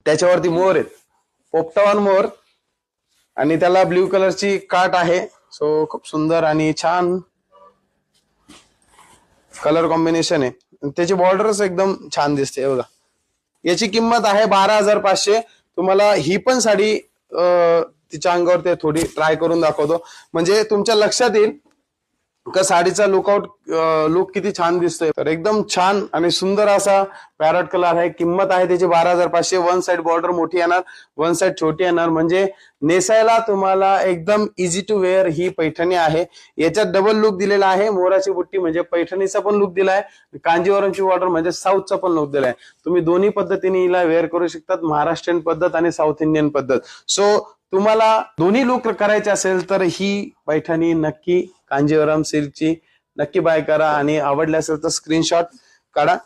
त्याच्यावरती मोर आहेत, पोपटावान मोर, आणि त्याला ब्ल्यू कलरची काट आहे. सो खूप सुंदर आणि छान कलर कॉम्बिनेशन आहे. त्याची बॉर्डरच एकदम छान दिसते बघा. याची किंमत आहे 12,500. तुम्हाला ही पण साडी तिच्या अंगावर ते थोडी ट्राय करून दाखवतो, म्हणजे तुमच्या लक्षात येईल का साडीचा लुक किती छान दिसतोय. तर एकदम छान आणि सुंदर असा पॅरट कलर आहे. किंमत आहे त्याची 12,500. वन साइड बॉर्डर मोठी येणार, वन साइड छोटी येणार, म्हणजे नेसायला तुम्हाला एकदम easy to where he Paithani आहे. याच्यात डबल लुक दिलेला आहे. मोराची बुट्टी म्हणजे पैठणीचा पण लुक दिलाय, कांजीवरमची बॉर्डर म्हणजे साऊथचा पण लुक दिलाय. तुम्ही दोन्ही पद्धतीने हिला वेअर करू शकतात, महाराष्ट्रीयन पद्धत आणि साऊथ इंडियन पद्धत. सो तुम्हाला दोन्ही लुक करायचे असेल तर ही पैठणी नक्की कांजीवरम सिल्कची नक्की बाय करा, आणि आवडली असेल तर स्क्रीनशॉट काढा